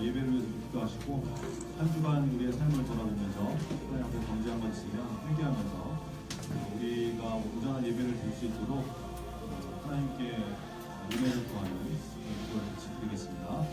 예배를 위해서 기도하시고 한 주간 우리의 삶을 돌아보면서 하나님 앞에 범죄한 것 있으면 회개하면서 우리가 온전한 예배를 드릴 수 있도록 하나님께 은혜를 구하는 기도를 같이 드리겠습니다.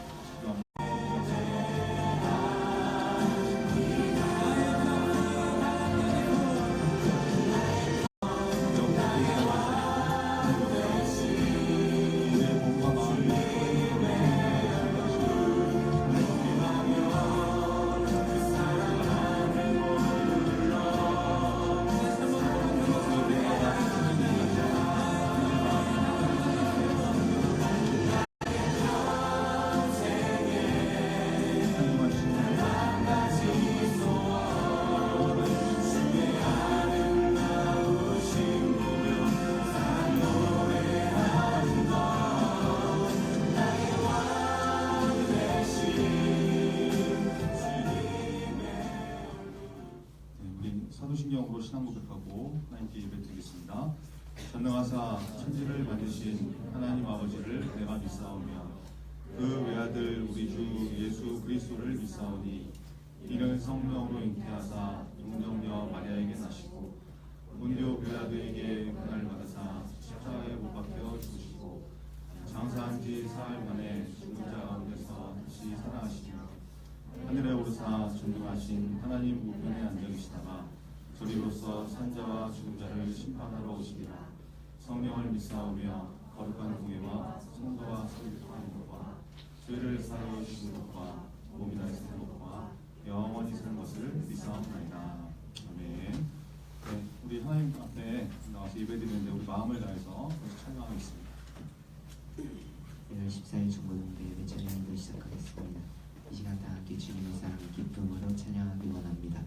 사도신경으로 신앙 고백하고 하나님께 예배 드리겠습니다. 전능하사 천지를 만드신 하나님 아버지를 내가 믿사오며 그 외아들 우리 주 예수 그리스도를 믿사오니 이는 성령으로 잉태하사 동정녀 마리아에게 나시고 본디오 빌라도에게 고난을 받으사 십자가에 못 박혀 죽으시고 장사한 지 사흘 만에 죽은 자 가운데서 다시 살아나시며 하늘에 오르사 존귀하신 하나님 우편에 앉아 계시다가 소리로서 산자와 죽은 자를 심판하러 오시리라. 성령을 믿사오며 거룩한 공예와 성도와 설교하는 것과 죄를 사하여 주시는 것과 몸이 다시 사는 것과 영원히 사는 것을 믿사옵나이다. 아멘. 네, 우리 하나님 앞에 나와서 예배드리는데 우리 마음을 다해서 찬양하겠습니다. 1월 14일 중고등부 예배 찬양도 시작하겠습니다. 이 시간 다 함께 주님의 사랑을 기쁨으로 찬양하기 원합니다.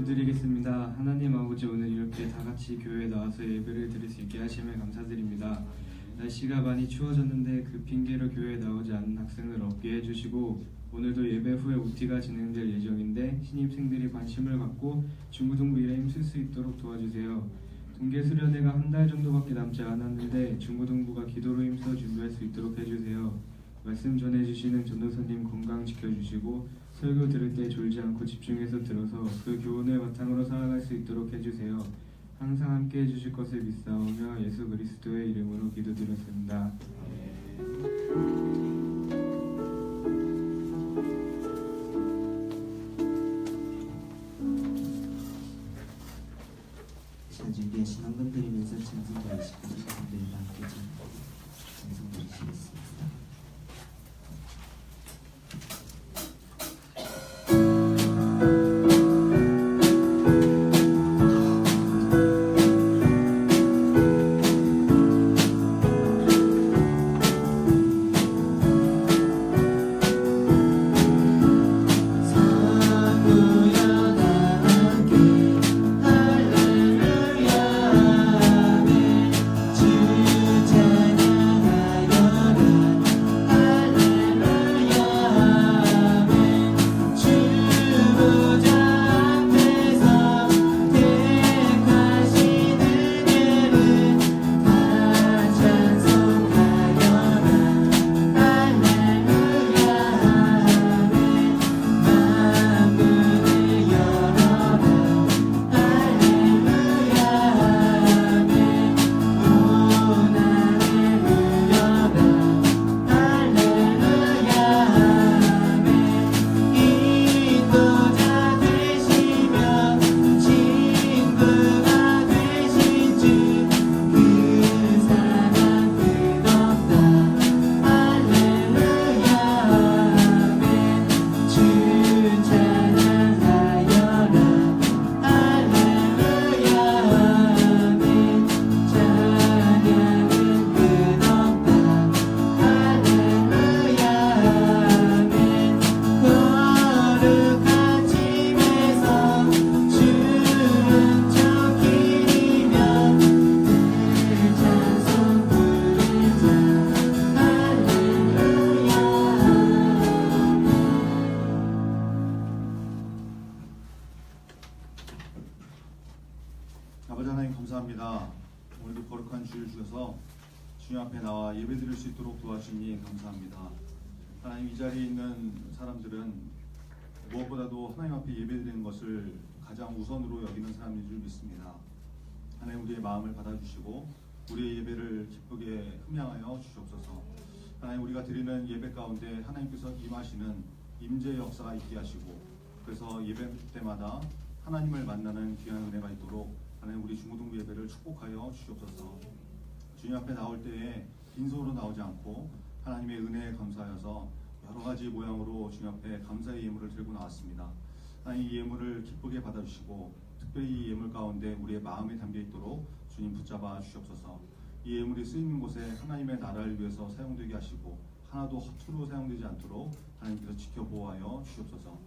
기도드리겠습니다. 하나님 아버지, 오늘 이렇게 다 같이 교회에 나와서 예배를 드릴 수 있게 하심에 감사드립니다. 날씨가 많이 추워졌는데 그 핑계로 교회에 나오지 않는 학생을 없게 해주시고, 오늘도 예배 후에 OT가 진행될 예정인데 신입생들이 관심을 갖고 중고등부 일에 힘쓸 수 있도록 도와주세요. 동계 수련회가 한 달 정도밖에 남지 않았는데 중고등부가 기도로 힘써 준비할 수 있도록 해주세요. 말씀 전해주시는 전도사님 건강 지켜주시고, 설교 들을 때 졸지 않고 집중해서 들어서 그 교훈을 바탕으로 살아갈 수 있도록 해주세요. 항상 함께 해주실 것을 믿사오며 예수 그리스도의 이름으로 기도드렸습니다. 자, 준비하신 헌금 드리면서 찬송 드리시고 여러분들과 함께 찬송 드리시겠습니다. 아버지 하나님 감사합니다. 오늘도 거룩한 주일 주셔서 주님 앞에 나와 예배 드릴 수 있도록 도와주니 감사합니다. 하나님, 이 자리에 있는 사람들은 무엇보다도 하나님 앞에 예배 드리는 것을 가장 우선으로 여기는 사람인 줄 믿습니다. 하나님, 우리의 마음을 받아주시고 우리의 예배를 기쁘게 흠양하여 주시옵소서. 하나님, 우리가 드리는 예배 가운데 하나님께서 임하시는 임재 역사가 있게 하시고, 그래서 예배 때마다 하나님을 만나는 귀한 은혜가 있도록 하나님, 우리 중고등부 예배를 축복하여 주시옵소서. 주님 앞에 나올 때에 빈손으로 나오지 않고 하나님의 은혜에 감사하여서 여러 가지 모양으로 주님 앞에 감사의 예물을 들고 나왔습니다. 하나님, 이 예물을 기쁘게 받아주시고 특별히 이 예물 가운데 우리의 마음에 담겨 있도록 주님 붙잡아 주시옵소서. 이 예물이 쓰이는 곳에 하나님의 나라를 위해서 사용되게 하시고 하나도 허투루 사용되지 않도록 하나님께서 지켜보아여 주시옵소서.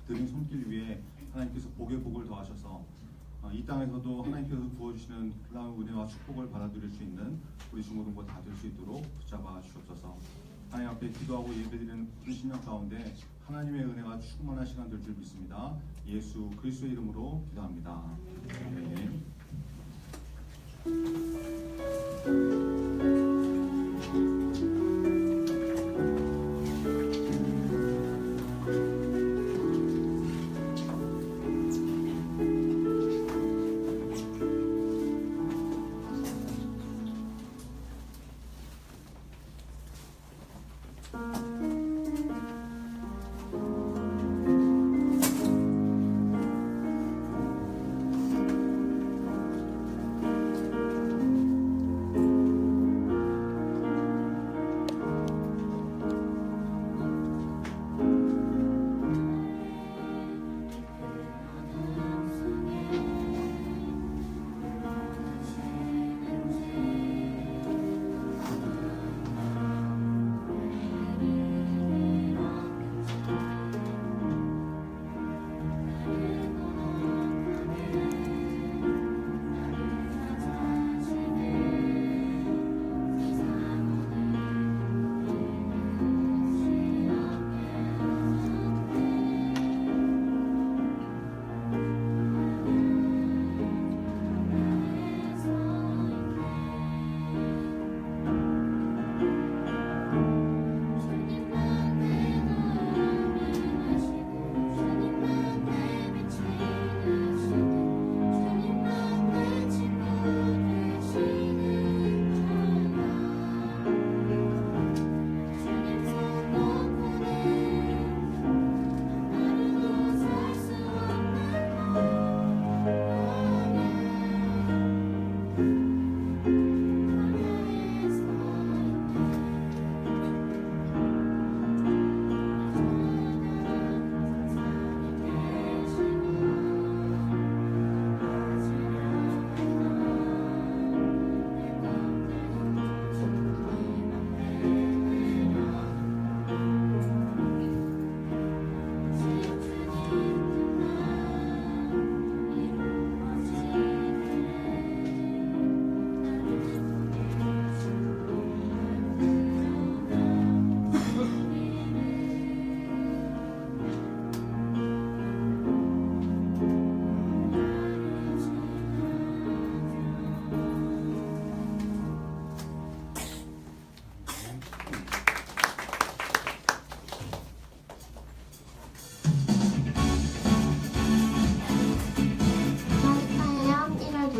드린 손길 위에 하나님께서 복의 복을 더하셔서 이 땅에서도 하나님께서 부어주시는 놀라운 은혜와 축복을 받아들일 수 있는 우리 중고등부 다 될 수 있도록 붙잡아 주옵소서. 하나님 앞에 기도하고 예배드리는 우리 신령 가운데 하나님의 은혜가 충만한 시간 될 줄 믿습니다. 예수 그리스도의 이름으로 기도합니다. 아멘.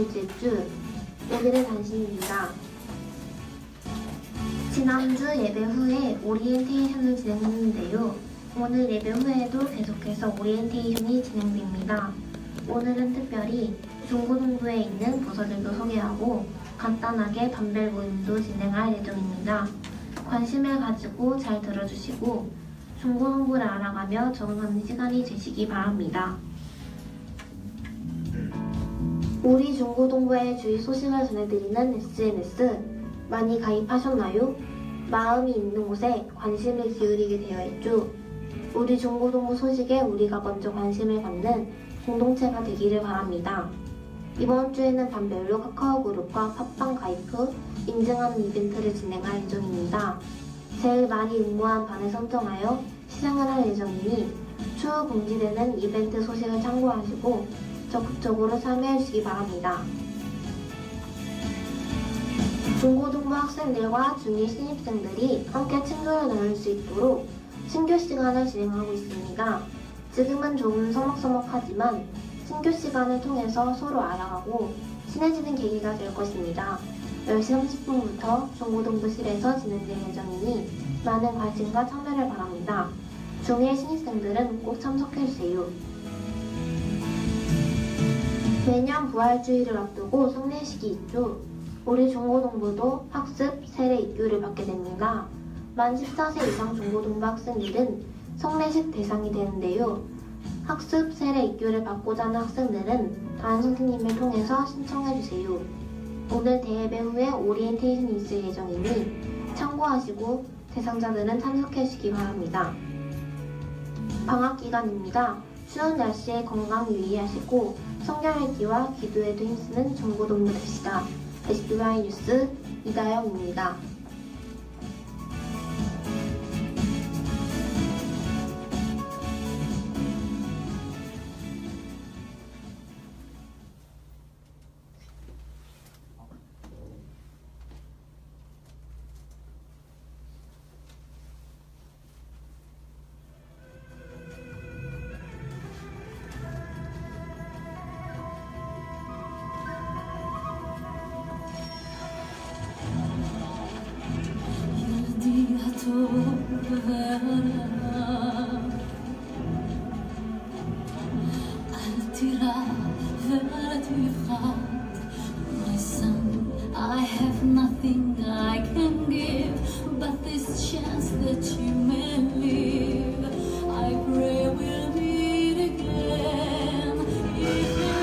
번째 주, 오늘의 단신입니다. 지난주 예배 후에 오리엔테이션을 진행했는데요. 오늘 예배 후에도 계속해서 오리엔테이션이 진행됩니다. 오늘은 특별히 중고등부에 있는 부서들도 소개하고 간단하게 단별 모임도 진행할 예정입니다. 관심을 가지고 잘 들어주시고 중고등부를 알아가며 적응하는 시간이 되시기 바랍니다. 우리 중고등부의 주위 소식을 전해드리는 SNS 많이 가입하셨나요? 마음이 있는 곳에 관심을 기울이게 되어 있죠. 우리 중고등부 소식에 우리가 먼저 관심을 갖는 공동체가 되기를 바랍니다. 이번 주에는 반별로 카카오그룹과 팟빵 가입 후 인증하는 이벤트를 진행할 예정입니다. 제일 많이 응모한 반을 선정하여 시상을 할 예정이니 추후 공지되는 이벤트 소식을 참고하시고 적극적으로 참여해 주시기 바랍니다. 중고등부 학생들과 중2 신입생들이 함께 친구를 나눌 수 있도록 신규 시간을 진행하고 있습니다. 지금은 조금 서먹서먹하지만 신규 시간을 통해서 서로 알아가고 친해지는 계기가 될 것입니다. 10시 30분부터 중고등부실에서 진행될 예정이니 많은 관심과 참여를 바랍니다. 중1 신입생들은 꼭 참석해주세요. 매년 부활주의를 앞두고 성례식이 있죠. 우리 중고등부도 학습, 세례 입교를 받게 됩니다. 만 14세 이상 중고등부 학생들은 성례식 대상이 되는데요. 학습, 세례 입교를 받고자 하는 학생들은 담임 선생님을 통해서 신청해주세요. 오늘 대예배 후에 오리엔테이션이 있을 예정이니 참고하시고 대상자들은 참석해주시기 바랍니다. 방학 기간입니다. 추운 날씨에 건강 유의하시고 성경 읽기와 기도에도 힘쓰는 중고등부 됩시다. SBY 뉴스 이다영입니다. My son, I have nothing I can give but this chance that you may live. I pray we'll meet again if you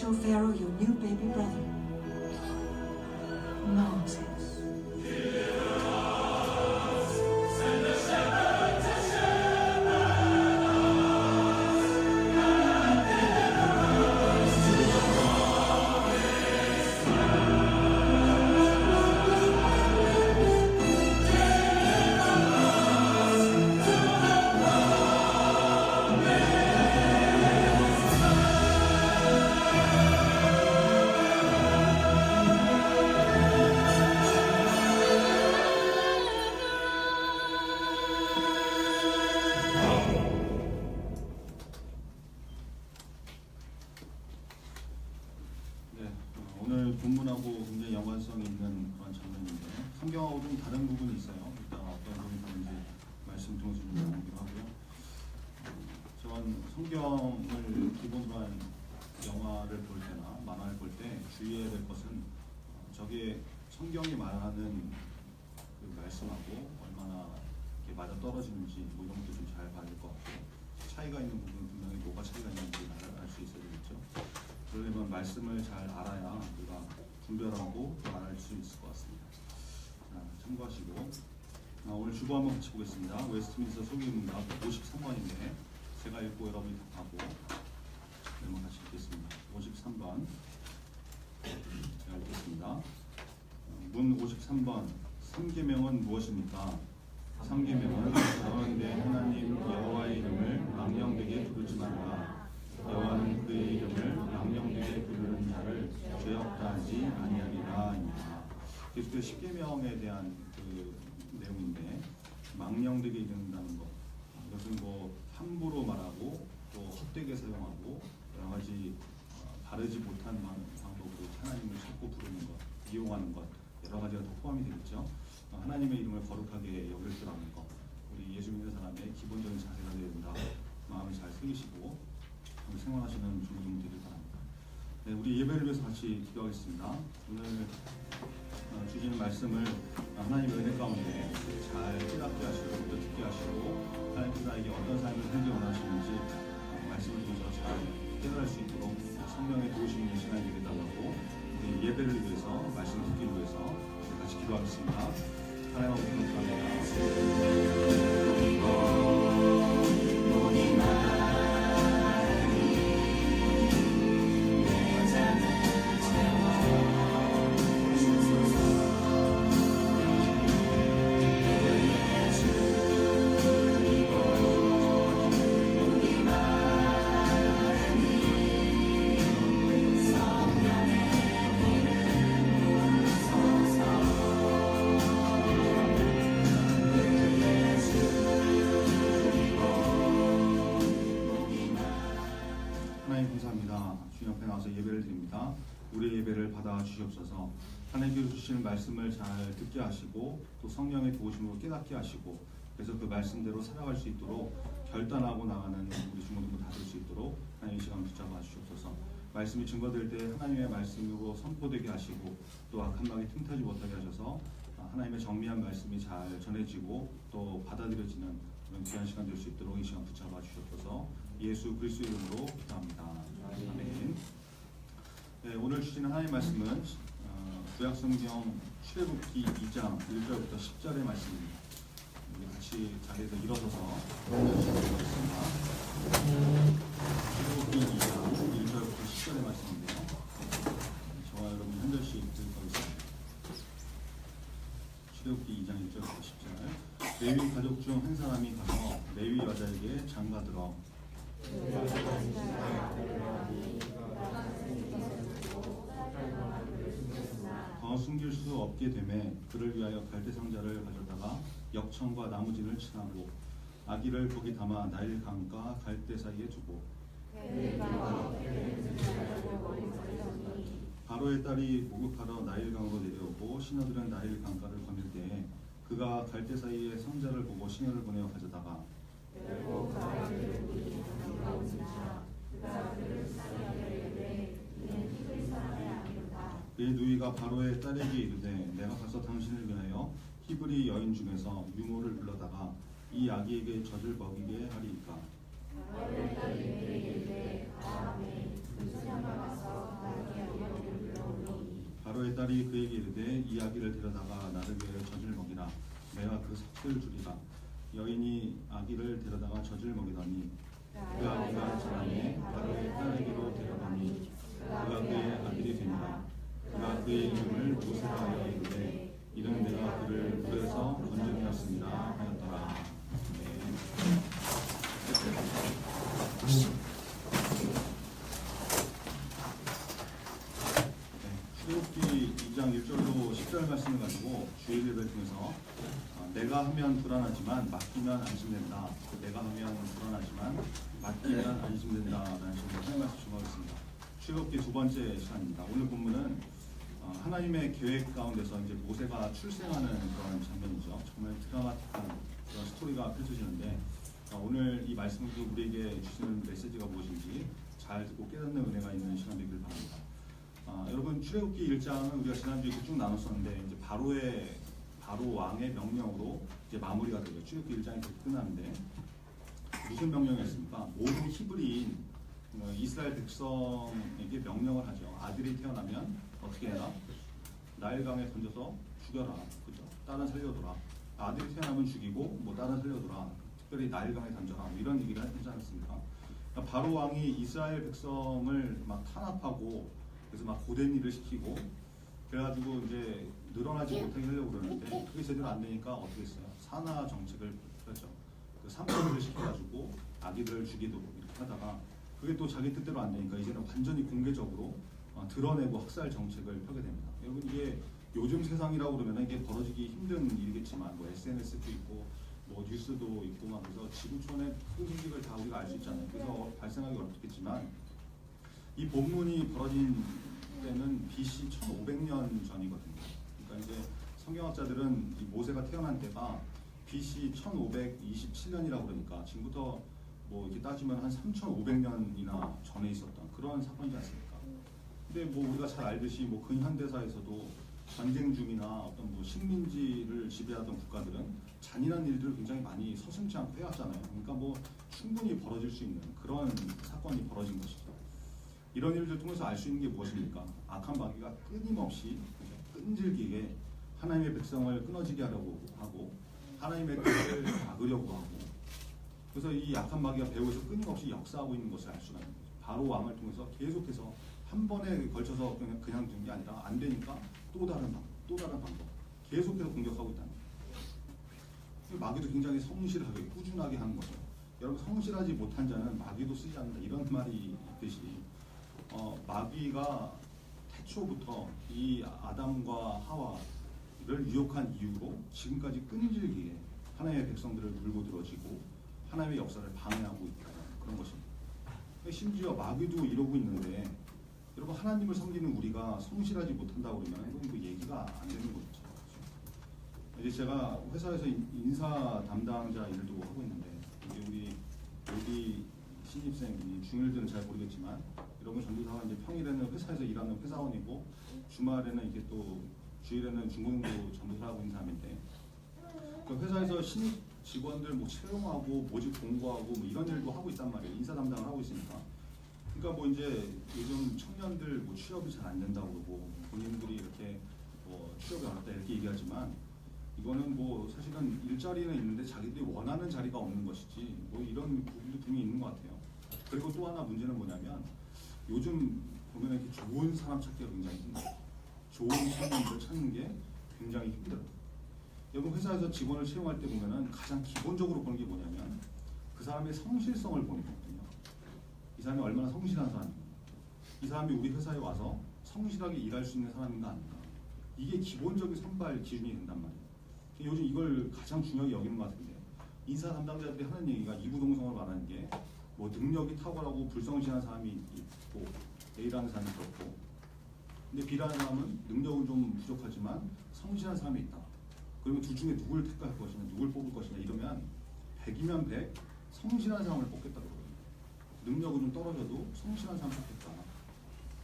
show Pharaoh your new baby brother, Moses. 네, 오늘 본문하고 굉장히 연관성이 있는 그런 장면인데 성경하고 좀 다른 부분이 있어요. 이따가 어떤 부분이 다른지 말씀 통해서 좀 나누기로 하고요. 전 성경을 기본으로 한 영화를 볼 때나 만화를 볼 때 주의해야 될 것은 저게 성경이 말하는 그 말씀하고 얼마나 이렇게 맞아 떨어지는지 뭐 이런 것도 좀 잘 봐야 될 것 같고 차이가 있는 부분은 분명히 뭐가 차이가 있는지 알 수 있어야 되겠죠. 그러려면 말씀을 잘 알아야 우리가 분별하고 말할 수 있을 것 같습니다. 자, 참고하시고 오늘 주보 한번 같이 보겠습니다. 웨스트민스터 소개입니다. 53번인데 제가 읽고 여러분이 답하고 한번 같이 읽겠습니다. 53번 제가 읽겠습니다. 문 53번 3계명은 무엇입니까? 3계명은 너는 내 하나님 여호와의 이름을 망령되게 부르지 말라. 여호와는 그의 이름을 망령되게 부르는 자를 죄 없다 하지 아니하리라입니다. 계속해서 10계명에 대한 그 내용인데 망령되게 이른다는 것 이것은 뭐 함부로 말하고 또 헛되게 사용하고 여러 가지 바르지 못한 방법으로 하나님을 자꾸 부르는 것, 이용하는 것 여러 가지가 다 포함이 되겠죠. 하나님의 이름을 거룩하게 여길 줄 아는 것, 우리 예수 믿는 사람의 기본적인 자세가 되어야 된다. 마음을 잘 새기시고 생활하시는 중고등 되길 바랍니다. 네, 우리 예배를 위해서 같이 기도하겠습니다. 오늘 주시는 말씀을 하나님의 은혜 가운데 잘 깨닫게 하시고 또 듣게 하시고 하나님께서 나에게 어떤 삶을 살기 원하시는지 말씀을 통해서 잘 깨달을 수 있도록 성령의 도우심이 시간이 되게 달라고 우리 예배를 위해서 말씀 듣기를 위해서 같이 기도하겠습니다. 하나님 아버지 감사합니다. 하나님 감사합니다. 주님 앞에 나와서 예배를 드립니다. 우리의 예배를 받아 주시옵소서. 하나님께서 주시는 말씀을 잘 듣게 하시고 또 성령의 도우심으로 깨닫게 하시고 그래서 그 말씀대로 살아갈 수 있도록 결단하고 나가는 우리 중고등부 다 될 수 있도록 하나님 이 시간 붙잡아 주시옵소서. 말씀이 증거될 때 하나님의 말씀으로 선포되게 하시고 또 악한 마귀 틈타지 못하게 하셔서 하나님의 정밀한 말씀이 잘 전해지고 또 받아들여지는 그런 귀한 시간 될 수 있도록 이 시간 붙잡아 주시옵소서. 예수 그리스도 이름으로 기도합니다. 아멘. 네, 오늘 주시는 하나님의 말씀은 구약성경 출애굽기 2장 1절부터 10절의 말씀입니다. 우리 같이 자리에서 일어서서 읽겠습니다. 출애굽기 2장 1절부터 10절의 말씀인데요. 저와 여러분 한 절씩 읽어보겠습니다. 출애굽기 2장 1절부터 10절. 레위 가족 중 한 사람이 가서 레위 여자에게 장가들어 더 숨길 수 없게 되매 그를 위하여 갈대 상자를 가져다가 역청과 나무진을 칠하고 아기를 거기 담아 나일 강과 갈대 사이에 두고 바로의 딸이 목욕하러 나일 강으로 내려오고 신하들은 나일 강가를 거닐 때에 그가 갈대 사이에 상자를 보고 신하를 보내어 가져다가 그의 누이가 바로의 딸에게 이르되 내가 가서 당신을 위하여 히브리 여인 중에서 유모를 불러다가 이 아기에게 젖을 먹이게 하리이까 바로의 딸이 그에게 이르되 이 아기를 데려다가 나를 위하여 젖을 먹이라. 내가 그 삭슬 주리라. 여인이 아기를 데려다가 젖을 먹이더니 그 아기가 자라매 바로의 딸에게로 데려가니 그가 그의 아들이 되니라. 그가 그의 이름을 모세라 하여 이르되 이는 내가 그를 물에서 건져내었습니다 하였더라. 출애굽기 2장 1절로 10절 말씀을 가지고 주일 예배를 통해서 내가 하면 불안하지만 맡기면 안심된다. 내가 하면 불안하지만 맡기면 안심된다라는 식으로 하나님 말씀 주고하겠습니다. 출애굽기 두 번째 시간입니다. 오늘 본문은 하나님의 계획 가운데서 이제 모세가 출생하는 그런 장면이죠. 정말 드라마틱한 그런 스토리가 펼쳐지는데 오늘 이 말씀을 우리에게 주시는 메시지가 무엇인지 잘 듣고 깨닫는 은혜가 있는 시간 되길 바랍니다. 여러분 출애굽기 1장은 우리가 지난주에 쭉 나눴었는데 이제 바로 왕의 명령으로 이제 마무리가 되죠. 출애굽기 1장이 그렇게 끝나는데 무슨 명령이었습니까? 모든 히브리인 이스라엘 백성에게 명령을 하죠. 아들이 태어나면 어떻게 해라? 나일강에 던져서 죽여라. 그죠? 딸은 살려둬라. 아들이 태어나면 죽이고 뭐 딸은 살려둬라. 특별히 나일강에 던져라. 뭐 이런 얘기를 하지 않았습니까? 그러니까 바로 왕이 이스라엘 백성을 막 탄압하고 그래서 막 고된 일을 시키고 그래가지고 이제 늘어나지 못하게 하려고 그러는데 그게 제대로 안 되니까 어떻게 했어요? 산하 정책을 펼죠. 그 산불을 시켜가지고 아기들을 죽이도록 이렇게 하다가 그게 또 자기 뜻대로 안 되니까 이제는 완전히 공개적으로 드러내고 학살 정책을 펴게 됩니다. 여러분 이게 요즘 세상이라고 그러면 이게 벌어지기 힘든 일이겠지만 뭐 SNS도 있고 뭐 뉴스도 있고 막 그래서 지구촌의 큰 소식을 다 우리가 알 수 있잖아요. 그래서 발생하기 어렵겠지만 이 본문이 벌어진 때는 BC 1500년 전이거든요. 그러니까 이제 성경학자들은 이 모세가 태어난 때가 BC 1527년이라고 그러니까 지금부터 뭐 이렇게 따지면 한 3500년이나 전에 있었던 그런 사건이지 않습니까? 근데 뭐 우리가 잘 알듯이 뭐 근현대사에서도 전쟁 중이나 어떤 뭐 식민지를 지배하던 국가들은 잔인한 일들을 굉장히 많이 서슴지 않고 해왔잖아요. 그러니까 뭐 충분히 벌어질 수 있는 그런 사건이 벌어진 것이죠. 이런 일들을 통해서 알 수 있는 게 무엇입니까? 악한 마귀가 끊임없이 끈질기게 하나님의 백성을 끊어지게 하려고 하고 하나님의 뜻을 막으려고 하고 그래서 이 악한 마귀가 배후에서 끊임없이 역사하고 있는 것을 알 수가 있는 거죠. 바로 왕을 통해서 계속해서 한 번에 걸쳐서 그냥 둔 게 아니라 안 되니까 또 다른 방법 계속해서 공격하고 있다는 거예요. 마귀도 굉장히 성실하게 꾸준하게 하는 거죠. 여러분 성실하지 못한 자는 마귀도 쓰지 않는다 이런 말이 있듯이 마귀가 태초부터 이 아담과 하와를 유혹한 이유로 지금까지 끈질기게 하나님의 백성들을 물고 들어지고 하나님의 역사를 방해하고 있다는 그런 것입니다. 심지어 마귀도 이러고 있는데 여러분 하나님을 섬기는 우리가 성실하지 못한다고 그러면 이건 그 얘기가 안 되는 거죠. 이제 제가 회사에서 인사 담당자 일도 하고 있는데 이제 우리 신입생이 중일들은 잘 모르겠지만 여러분 전도사가 이제 평일에는 회사에서 일하는 회사원이고 주말에는 이게 또 주일에는 중고등부 전도사하고 있는 사람인데 그 회사에서 신입 직원들 뭐 채용하고 모집 공고하고 뭐 이런 일도 하고 있단 말이에요. 인사 담당을 하고 있으니까. 그러니까 뭐 이제 요즘 청년들 뭐 취업이 잘 안 된다고 그러고 본인들이 이렇게 뭐 취업이 어렵다 이렇게 얘기하지만 이거는 뭐 사실은 일자리는 있는데 자기들이 원하는 자리가 없는 것이지 뭐 이런 부분도 분명히 있는 것 같아요. 그리고 또 하나 문제는 뭐냐면 요즘 보면 이렇게 좋은 사람 찾기가 굉장히 힘들어요. 좋은 청년들 찾는 게 굉장히 힘들어요. 여러분 회사에서 직원을 채용할 때 보면은 가장 기본적으로 보는 게 뭐냐면 그 사람의 성실성을 보는 거거든요. 이 사람이 얼마나 성실한 사람인가. 이 사람이 우리 회사에 와서 성실하게 일할 수 있는 사람인가 아닌가. 이게 기본적인 선발 기준이 된단 말이에요. 요즘 이걸 가장 중요하게 여기는 것 같은데 인사 담당자들이 하는 얘기가 이구동성을 말하는 게 뭐 능력이 탁월하고 불성실한 사람이 있고 A라는 사람이 그렇고 근데 B라는 사람은 능력은 좀 부족하지만 성실한 사람이 있다. 그러면 둘 중에 누굴 택할 것이냐 누굴 뽑을 것이냐 이러면 100이면 100 성실한 사람을 뽑겠다 그러거든요. 능력은 좀 떨어져도 성실한 사람 뽑겠다.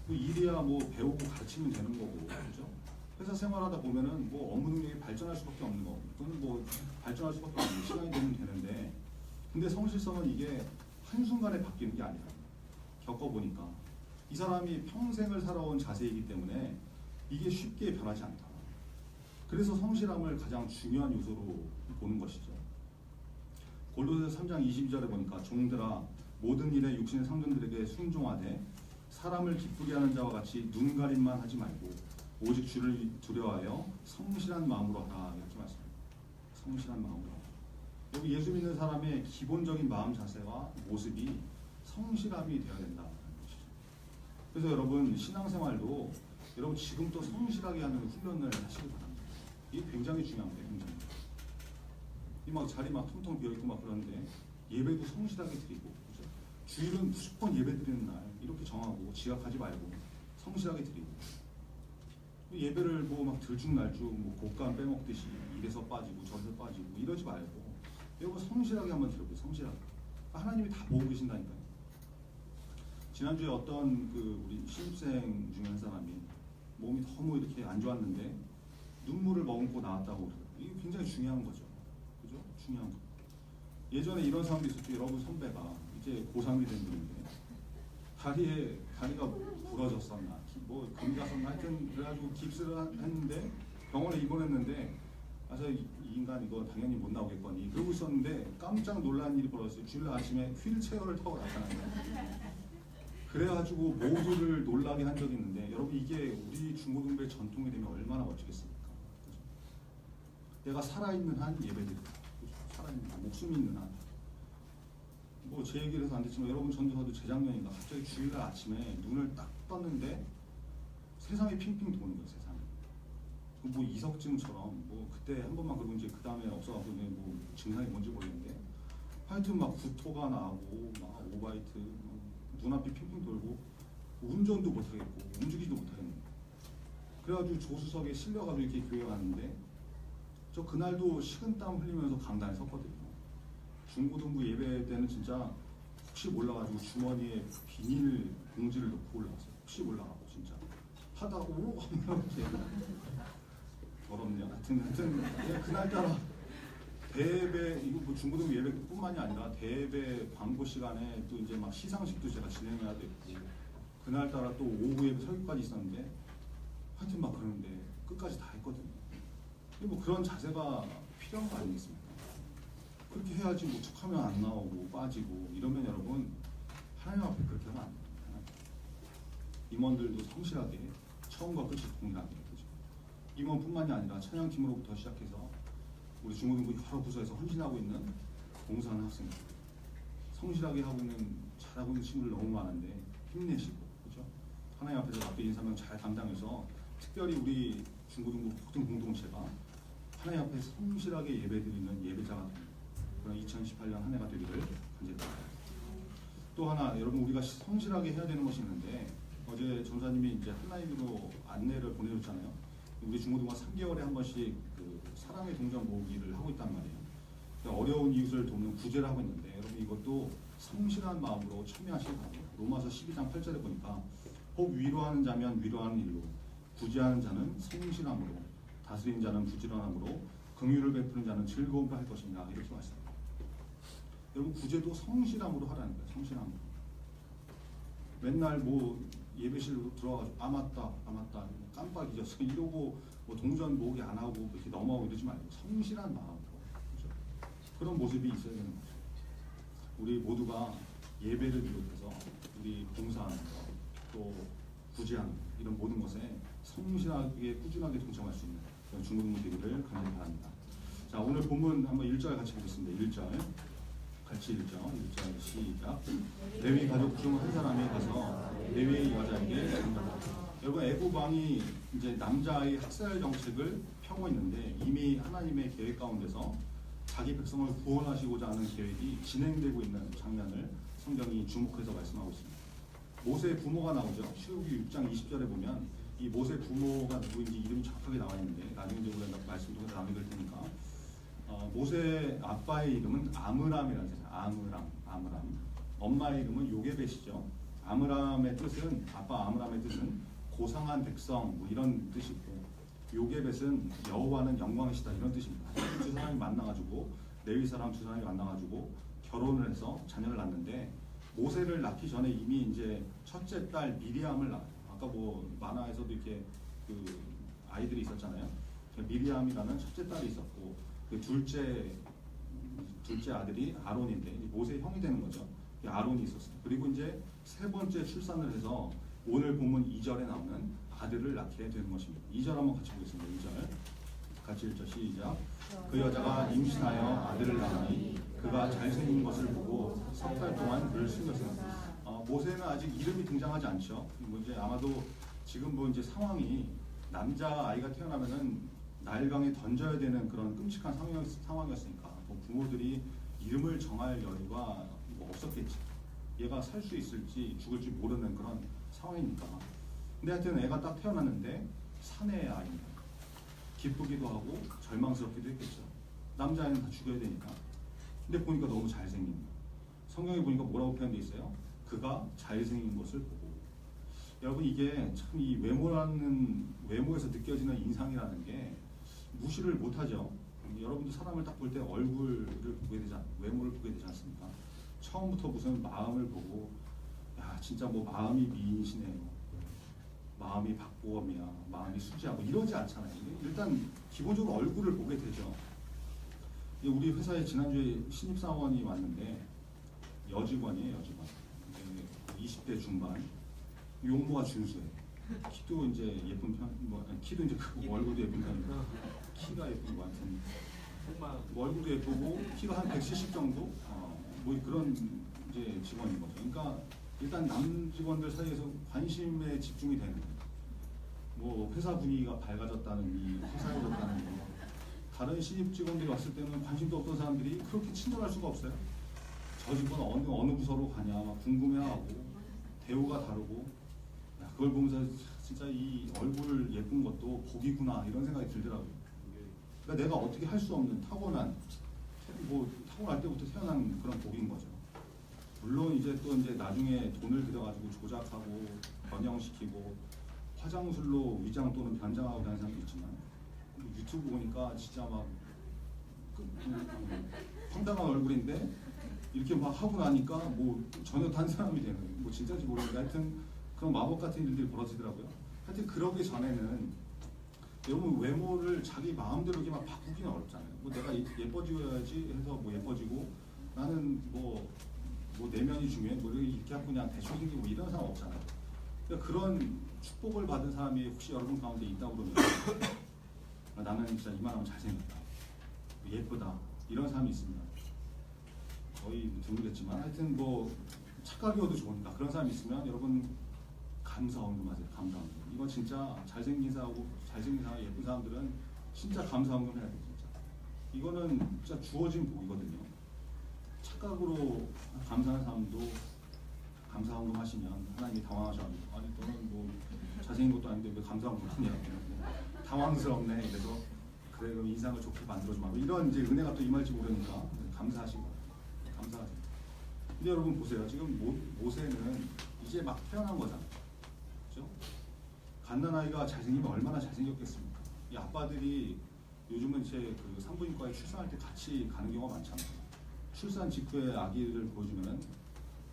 뭐 일이야 뭐 배우고 가르치면 되는 거고 그렇죠? 회사 생활하다 보면은 뭐 업무 능력이 발전할 수밖에 없는 거. 그건 뭐 발전할 수밖에 없는 시간이 되면 되는데 근데 성실성은 이게 한순간에 바뀌는 게 아니라 겪어보니까 이 사람이 평생을 살아온 자세이기 때문에 이게 쉽게 변하지 않다. 그래서 성실함을 가장 중요한 요소로 보는 것이죠. 골로새서 3장 22절에 보니까 종들아 모든 일에 육신의 상전들에게 순종하되 사람을 기쁘게 하는 자와 같이 눈가림만 하지 말고 오직 주를 두려워하여 성실한 마음으로 하라 이렇게 말씀합니다. 성실한 마음으로 하라. 여기 예수 믿는 사람의 기본적인 마음 자세와 모습이 성실함이 되어야 된다는 것이죠. 그래서 여러분 신앙생활도 여러분 지금도 성실하게 하는 훈련을 하시기 바랍니다. 이게 굉장히 중요합니다. 굉장히. 이 막 자리 막 텅텅 비어 있고 막 그런데 예배도 성실하게 드리고 그죠? 주일은 무조건 예배 드리는 날 이렇게 정하고 지각하지 말고 성실하게 드리고 예배를 뭐 막 들쭉날쭉 뭐 곡간 빼먹듯이 이래서 빠지고 저래서 빠지고 이러지 말고 여러분 성실하게 한번 드려보세요. 성실하게. 하나님이 다 보고 계신다니까요. 지난주에 어떤 그 우리 신입생 중에 한 사람이 몸이 너무 이렇게 안 좋았는데 눈물을 머금고 나왔다고 그래요. 이게 굉장히 중요한 거죠. 그죠? 중요한 거. 예전에 이런 사람도 있었죠. 여러분 선배가 이제 고3이 된 분인데 다리가 부러졌었나 뭐 금이 갔었나 하여튼 그래가지고 깁스를 했는데 병원에 입원했는데 이 인간 이거 당연히 못 나오겠거니 그러고 있었는데 깜짝 놀란 일이 벌어졌어요. 주일날 아침에 휠체어를 타고 나타난 거예요. 그래가지고 모두를 놀라게 한 적이 있는데 여러분 이게 우리 중고등부의 전통이 되면 얼마나 멋지겠습니까? 그죠? 내가 살아있는 한 예배드리고 살아있는 한 목숨이 있는 한 뭐 제 얘기를 해서 안 됐지만 여러분 전도사도 재작년인가 갑자기 주일날 아침에 눈을 딱 떴는데 세상이 핑핑 도는 거예요. 세상이 뭐 이석증처럼 뭐 그때 한 번만 그러고 이제 그 다음에 없어가고 뭐 증상이 뭔지 모르겠는데 하여튼 막 구토가 나고 막 오바이트 눈앞이 핑핑 돌고 운전도 못하겠고 움직이지도 못하겠는 거예요. 그래가지고 조수석에 실려가지고 이렇게 교회 갔는데 저 그날도 식은땀 흘리면서 강단에 섰거든요. 중고등부 예배 때는 진짜 혹시 몰라가지고 주머니에 비닐 봉지를 넣고 올라갔어요. 혹시 몰라가고 진짜 하다가 오 하면 더럽네요. 하여튼 그날따라 대예배 이거 뭐 중고등부 예배뿐만이 아니라 대예배 광고 시간에 또 이제 막 시상식도 제가 진행해야 됐고 그날따라 또 오후 예배 설교까지 있었는데 하여튼 막 그러는데 끝까지 다 했거든요. 뭐 그런 자세가 필요한 거 아니겠습니까? 그렇게 해야지 뭐 툭하면 안 나오고 빠지고 이러면 여러분 하나님 앞에 그렇게 하면 안 됩니다. 임원들도 성실하게 처음과 끝이 동일하게 그죠? 임원뿐만이 아니라 찬양팀으로부터 시작해서 우리 중고등부 여러 부서에서 헌신하고 있는 봉사하는 학생들 성실하게 하고 있는 잘하고 있는 친구들 너무 많은데 힘내시고 그죠? 하나님 앞에서 맡겨진 사명 잘 감당해서 특별히 우리 중고등부 모든 공동체가 하나님 앞에 성실하게 예배드리는 예배자가 됩니다. 그런 2018년 한 해가 되기를 간절히 또 하나 여러분 우리가 성실하게 해야 되는 것이 있는데 어제 전사님이 이제 한라인으로 안내를 보내줬잖아요. 우리 중고등부가 3개월에 한 번씩 그 사랑의 동전 모으기를 하고 있단 말이에요. 어려운 이웃을 돕는 구제를 하고 있는데 여러분 이것도 성실한 마음으로 참여하시기 바랍니다. 로마서 12장 8절에 보니까 혹 위로하는 자면 위로하는 일로 구제하는 자는 성실함으로 다스리는 자는 부지런함으로 긍휼을 베푸는 자는 즐거움을 할 것입니다. 이렇게 말씀합니다. 여러분 구제도 성실함으로 하라는 거예요. 성실함으로. 맨날 뭐 예배실로 들어가가지고 아 맞다 깜빡 잊었어 이러고 뭐 동전 모으기 안 하고 이렇게 넘어가고 이러지 말고 성실한 마음으로 그렇죠? 그런 모습이 있어야 되는 거죠. 우리 모두가 예배를 비롯해서 우리 봉사하는 것, 또 구제하는 것, 이런 모든 것에 성실하게 꾸준하게 동참할 수 있는 그런 중고등부 되기를 간절히 바랍니다. 자 오늘 본문 한번 1절 같이 보겠습니다. 1절 같이 1절 시작. 레위 가족 중 한 사람이 가서 레위의 여자에게 전달하라. 여러분 애굽 왕이 이제 남자의 학살 정책을 펴고 있는데 이미 하나님의 계획 가운데서 자기 백성을 구원하시고자 하는 계획이 진행되고 있는 장면을 성경이 주목해서 말씀하고 있습니다. 모세의 부모가 나오죠. 출애굽기 6장 20절에 보면 이 모세 부모가 누구인지 이름이 정확하게 나와 있는데 나중에 이제 우리가 말씀도 나눠드릴 테니까 모세 아빠의 이름은 아므람이라는 사람. 아므람. 엄마의 이름은 요게벳이죠. 아므람의 뜻은 아빠 아므람의 뜻은 고상한 백성 뭐 이런 뜻이고 요게벳은 여호와는 영광이시다 이런 뜻입니다. 두 사람이 만나가지고 레위 사람 두 사람이 만나가지고 결혼을 해서 자녀를 낳는데 모세를 낳기 전에 이미 이제 첫째 딸 미리암을 낳아요. 아까 뭐 만화에서도 이렇게 그 아이들이 있었잖아요. 미리암이라는 첫째 딸이 있었고 그 둘째 아들이 아론인데 모세의 형이 되는 거죠. 아론이 있었어요. 그리고 이제 세 번째 출산을 해서 오늘 본문 2절에 나오는 아들을 낳게 되는 것입니다. 2절 한번 같이 보겠습니다. 2절 같이 읽죠. 시작. 그 여자가 임신하여 아들을 낳으니 그가 잘생긴 것을 보고 석 달 동안 그를 숨겼습니다. 모세는 아직 이름이 등장하지 않죠. 뭐 이제 아마도 지금 뭐 이제 상황이 남자 아이가 태어나면은 나일강에 던져야 되는 그런 끔찍한 상황이었으니까 뭐 부모들이 이름을 정할 여유가 뭐 없었겠지. 얘가 살 수 있을지 죽을지 모르는 그런 상황이니까. 근데 하여튼 애가 딱 태어났는데 사내의 아이입니다. 기쁘기도 하고 절망스럽기도 했겠죠. 남자아이는 다 죽여야 되니까. 근데 보니까 너무 잘생긴 거예요. 성경에 보니까 뭐라고 표현되어 있어요? 그가 잘생긴 것을 보고. 여러분 이게 참 이 외모에서 느껴지는 인상이라는 게 무시를 못하죠. 여러분도 사람을 딱 볼 때 얼굴을 보게 되지 외모를 보게 되지 않습니까? 처음부터 무슨 마음을 보고 야 진짜 뭐 마음이 미인이시네요. 마음이 박보검이야. 마음이 수지하고 이러지 않잖아요. 일단 기본적으로 얼굴을 보게 되죠. 우리 회사에 지난주에 신입사원이 왔는데 여직원이에요. 여직원. 20대 중반. 용모가 준수해. 키도 이제 예쁜 편, 뭐 키도 이제 크고 얼굴도 예쁜 편이고 키가 예쁜 거 같은. 뭐 얼굴도 예쁘고 키가 한 170 정도. 뭐 그런 이제 직원인 거죠. 그러니까 일단 남 직원들 사이에서 관심에 집중이 되는 거예요. 뭐 회사 분위기가 밝아졌다는 이 화사해졌다는 거. 다른 신입 직원들이 왔을 때는 관심도 없던 사람들이 그렇게 친절할 수가 없어요. 저 직원 어느 부서로 가냐 막 궁금해하고 대우가 다르고 야, 그걸 보면서 진짜 이 얼굴을 예쁜 것도 복이구나 이런 생각이 들더라고요. 그러니까 내가 어떻게 할 수 없는 타고날 때부터 태어난 그런 복인 거죠. 물론 이제 또 이제 나중에 돈을 들여가지고 조작하고 변형시키고 화장술로 위장 또는 변장하고 하는 사람도 있지만 유튜브 보니까 진짜 막 황당한 얼굴인데 이렇게 막 하고 나니까 뭐 전혀 단 사람이 되는 뭐 진짜인지 모르겠는데 하여튼 그런 마법 같은 일들이 벌어지더라고요. 하여튼 그러기 전에는 여러분 외모를 자기 마음대로 이렇게 막 바꾸기는 어렵잖아요. 뭐 내가 예뻐지어야지 해서 뭐 예뻐지고 나는 뭐 내면이 중요해 뭐 이렇게 하고 그냥 대충 생기고 이런 사람 없잖아요. 그러니까 그런 축복을 받은 사람이 혹시 여러분 가운데 있다고 그러면 나는 진짜 이만하면 잘생겼다, 예쁘다 이런 사람이 있습니다. 거의 드물겠지만 하여튼 뭐 착각이어도 좋으니까 그런 사람이 있으면 여러분 감사원금 하세요. 감사원금. 이거 진짜 잘생긴 사람 예쁜 사람들은 진짜 감사원금 해야 돼요. 진짜 이거는 진짜 주어진 복이거든요. 착각으로 감사하는 사람도 감사원금 하시면 하나님이 당황하셔가지고 아니 너는 뭐 잘생긴 것도 아닌데 왜 감사원금 하냐 당황스럽네. 그래서 그래 그럼 인상을 좋게 만들어주마 이런 이제 은혜가 또 임할지 모르니까 감사하시고 감사하세요. 근데 여러분 보세요. 지금 모세는 이제 막 태어난 거잖아요. 그렇죠? 갓난아이가 잘생기면 얼마나 잘생겼겠습니까? 이 아빠들이 요즘은 제 그 산부인과에 출산할 때 같이 가는 경우가 많잖아요. 출산 직후에 아기를 보여주면은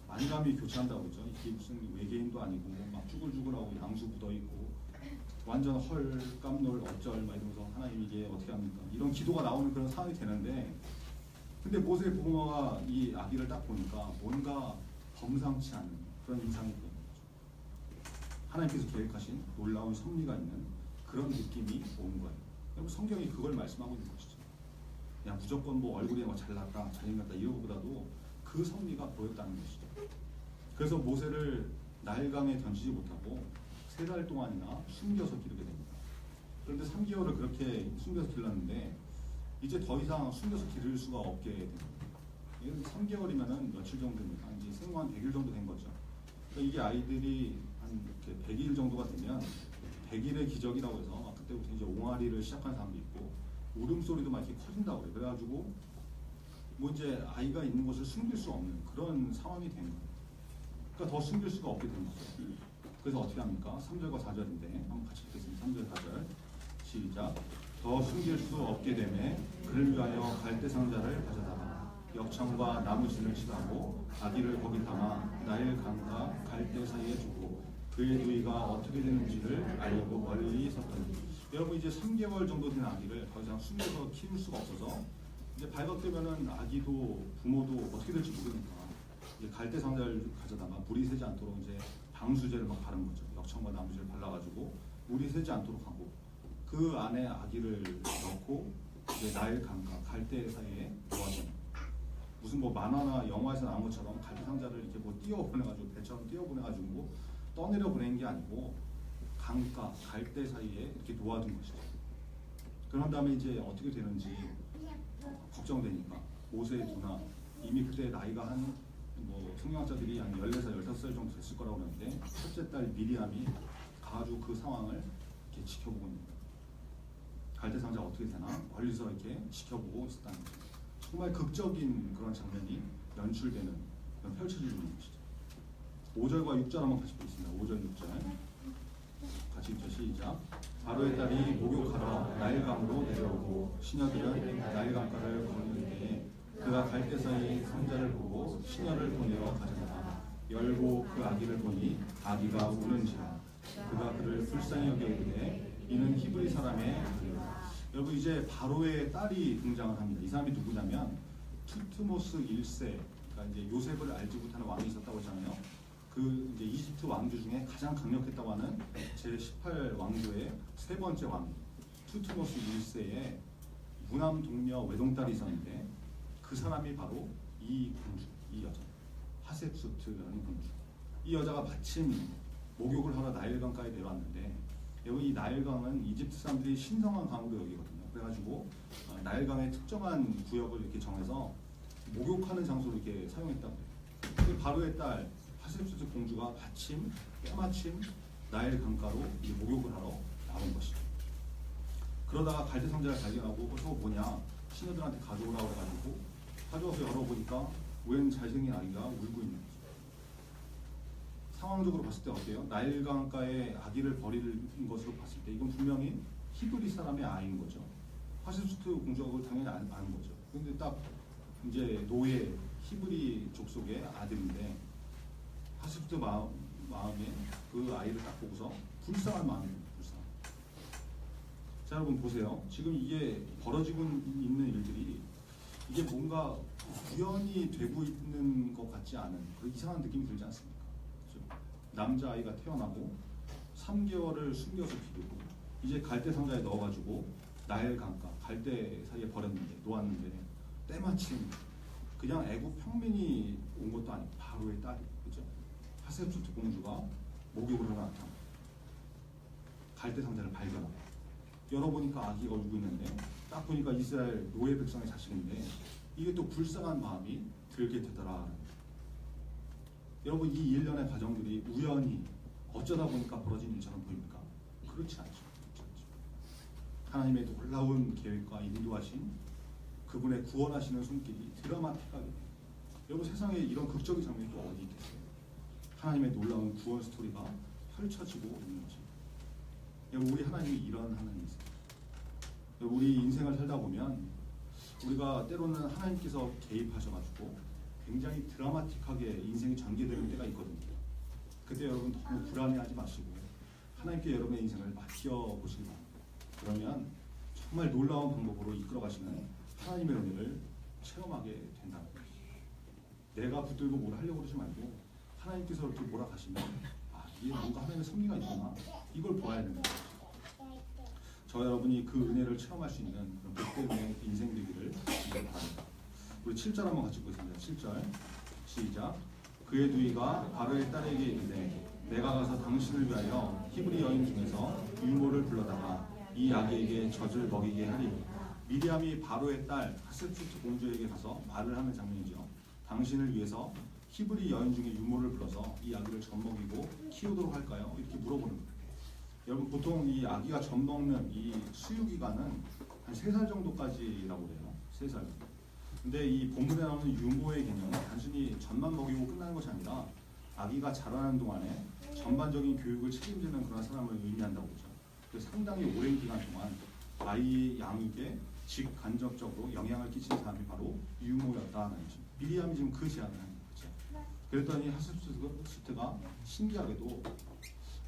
만감이 교차한다고 그러죠. 이게 무슨 외계인도 아니고 막 쭈글쭈글하고 양수 묻어있고 완전 헐 깜놀 어쩔 막 이러면서 하나님 이게 어떻게 합니까? 이런 기도가 나오는 그런 상황이 되는데 근데 모세의 부모가 이 아기를 딱 보니까 뭔가 범상치 않은 그런 인상이 보이는 거죠. 하나님께서 계획하신 놀라운 섭리가 있는 그런 느낌이 온 거예요. 그리고 성경이 그걸 말씀하고 있는 것이죠. 그냥 무조건 뭐 얼굴이 뭐 잘났다, 잘생겼다 이거보다도 그 섭리가 보였다는 것이죠. 그래서 모세를 나일강에 던지지 못하고 3달 동안이나 숨겨서 기르게 됩니다. 그런데 3개월을 그렇게 숨겨서 길렀는데 이제 더 이상 숨겨서 기를 수가 없게 됩니다. 이건 3개월이면은 며칠 정도입니까? 이제 생후 한 100일 정도 된 거죠. 그러니까 이게 아이들이 한 이렇게 100일 정도가 되면 100일의 기적이라고 해서 그때부터 이제 옹알이를 시작한 사람도 있고 울음소리도 막 이렇게 커진다고 그래요. 그래가지고 뭐 이제 아이가 있는 것을 숨길 수 없는 그런 상황이 된 거예요. 그러니까 더 숨길 수가 없게 된 거죠. 그래서 어떻게 합니까? 3절과 4절인데 한번 같이 읽겠습니다. 3절, 4절 시작. 더 숨길 수 없게 되매 그를 위하여 갈대 상자를 가져다가 역청과 나무진을 칠하고 아기를 거기 담아 나일 강과 갈대 사이에 두고 그의 누이가 어떻게 되는지를 알려고 멀리 섰더니 여러분 이제 3개월 정도 된 아기를 더 이상 숨겨서 키울 수가 없어서 이제 발각되면은 아기도 부모도 어떻게 될지 모르니까 이제 갈대 상자를 가져다가 물이 새지 않도록 이제 방수제를 막 바른 거죠. 역청과 나무지를 발라가지고 물이 새지 않도록 하고 그 안에 아기를 넣고 이제 나일 강과 갈대 사이에 놓아줍니다. 무슨 뭐 만화나 영화에서 나온 것처럼 갈대 상자를 이렇게 뭐 띄워 보내가지고 배처럼 띄워 보내가지고 뭐 떠내려 보낸 게 아니고 강가 갈대 사이에 이렇게 놓아둔 것이죠. 그런 다음에 이제 어떻게 되는지 걱정되니까 모세의 누나 이미 그때 나이가 한 뭐 성경학자들이 한 14살, 15살 정도 됐을 거라고 그러는데 첫째 딸 미리암이 가가지고 그 상황을 이렇게 지켜보고 있는 거예요. 갈대 상자가 어떻게 되나 멀리서 이렇게 지켜보고 있었다는 거죠. 정말 극적인 그런 장면이 연출되는 그런 펼쳐지는 것이죠. 5절과 6절 한번 같이 보겠습니다. 5절, 6절 같이 읽죠. 시작. 바로의 딸이 목욕하러 나일강으로 내려오고 시녀들은 나일강가를 거니는 때에 그가 갈대 사이 상자를 보고 시녀를 보내어 가져다가 열고 그 아기를 보니 아기가 우는지라 그가 그를 불쌍히 여겨 이르되 이는 히브리 사람의 아들이라. 여러분 이제 바로의 딸이 등장을 합니다. 이 사람이 누구냐면 투트모스 1세, 그러니까 이제 요셉을 알지 못하는 왕이 있었다고 했잖아요. 그 이제 이집트 왕조 중에 가장 강력했다고 하는 제18 왕조의 세 번째 왕 투트모스 1세의 무남 동녀 외동딸이 있었는데 그 사람이 바로 이 공주, 이 여자 하셉수트라는 공주. 이 여자가 마침 목욕을 하러 나일강가에 내려왔는데 여기 이 나일강은 이집트 사람들이 신성한 강으로 여기거든요. 그래가지고 나일강의 특정한 구역을 이렇게 정해서 목욕하는 장소로 이렇게 사용했다고 해요. 바로의 딸 하셉수트 공주가 때마침 나일강가로 이제 목욕을 하러 나온 것이죠. 그러다가 갈대 상자를 발견하고 저거 뭐냐 신녀들한테 가져오라고 해가지고 가져와서 열어보니까 웬 잘생긴 아기가 울고 있는 거죠. 상황적으로 봤을 때 어때요? 나일강가에 아기를 버리는 것으로 봤을 때 이건 분명히 히브리 사람의 아이인 거죠. 하셉수트 공주가 그걸 당연히 아는 거죠. 근데 딱 이제 노예 히브리 족속의 아들인데 하셉수트 마음에 그 아이를 딱 보고서 불쌍한 마음이 듭니다. 불쌍. 자 여러분 보세요. 지금 이게 벌어지고 있는 일들이 이게 뭔가 우연히 되고 있는 것 같지 않은 그런 이상한 느낌이 들지 않습니까? 그렇죠? 남자아이가 태어나고 3개월을 숨겨서 기르고 이제 갈대 상자에 넣어가지고 나일강가 갈대 사이에 버렸는데 놓았는데 때마침 그냥 애국 평민이 온 것도 아니고 바로의 딸이 그죠? 하셉수트 공주가 목욕을 하러 나타나 갈대 상자를 발견하고 열어보니까 아기가 울고 있는데 딱 보니까 이스라엘 노예 백성의 자식인데 이게 또 불쌍한 마음이 들게 되더라. 여러분 이 일련의 과정들이 우연히 어쩌다 보니까 벌어진 일처럼 보입니까? 그렇지 않죠. 하나님의 놀라운 계획과 인도하신 그분의 구원하시는 손길이 드라마틱하게 여러분 세상에 이런 극적인 장면이 또 어디 있겠어요? 하나님의 놀라운 구원 스토리가 펼쳐지고 있는 거죠. 여러분 우리 하나님이 이런 하나님이세요. 여러분 우리 인생을 살다 보면 우리가 때로는 하나님께서 개입하셔가지고 굉장히 드라마틱하게 인생이 전개되는 때가 있거든요. 그때 여러분 너무 불안해하지 마시고 하나님께 여러분의 인생을 맡겨보시기 바랍니다. 그러면 정말 놀라운 방법으로 이끌어가시는 하나님의 은혜를 체험하게 된다는 거예요. 내가 붙들고 뭘 하려고 그러지 말고 하나님께서 이렇게 몰아가시면 이게 뭔가 하나님의 섭리가 있구나 이걸 보아야 된다. 저 여러분이 그 은혜를 체험할 수 있는 그런 복된 인생 되기를 바랍니다. 우리 7절 한번 같이 보겠습니다. 7절 시작. 그의 누이가 바로의 딸에게 이르되 내가 가서 당신을 위하여 히브리 여인 중에서 유모를 불러다가 이 아기에게 젖을 먹이게 하리. 미리암이 바로의 딸 하셉수트 공주에게 가서 말을 하는 장면이죠. 당신을 위해서 히브리 여인 중에 유모를 불러서 이 아기를 젖 먹이고 키우도록 할까요? 이렇게 물어보는 거예요. 여러분 보통 이 아기가 젖 먹는 이 수유 기간은 한 3살 정도까지라고 해요. 3살. 근데 이 본문에 나오는 유모의 개념은 단순히 젖만 먹이고 끝나는 것이 아니라 아기가 자라는 동안에 전반적인 교육을 책임지는 그런 사람을 의미한다고 그러죠. 그래서 상당히 오랜 기간 동안 아이 양육에 직간접적으로 영향을 끼친 사람이 바로 유모였다는 거죠. 미리암이 지금 그 제안을 하는 거죠. 그랬더니 하셉스트가 신기하게도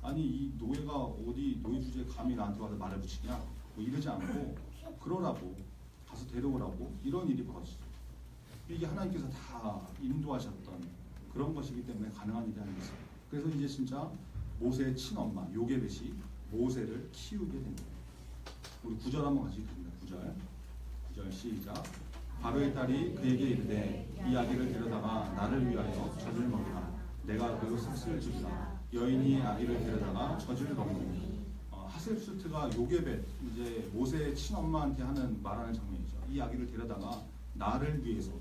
아니 이 노예가 어디 노예 주제에 감히 나한테 와서 말을 붙이냐 뭐 이러지 않고 그러라고 가서 데려오라고 이런 일이 벌어졌어요. 이게 하나님께서 다 인도하셨던 그런 것이기 때문에 가능한 일이 아니겠어요. 그래서 이제 진짜 모세의 친엄마 요게벳이 모세를 키우게 된 거예요. 우리 9절 한번 같이 읽습니다. 9절 시작. 바로의 딸이 그에게 이르되 이 아기를 데려다가 나를 위하여 젖을 먹이라. 내가 그 삭슬을 주리라. 여인이 아기를 데려다가 젖을 먹이니. 하셉스트가 요게벳 이제 모세의 친엄마한테 하는 말하는 장면이죠. 이 아기를 데려다가 나를 위해서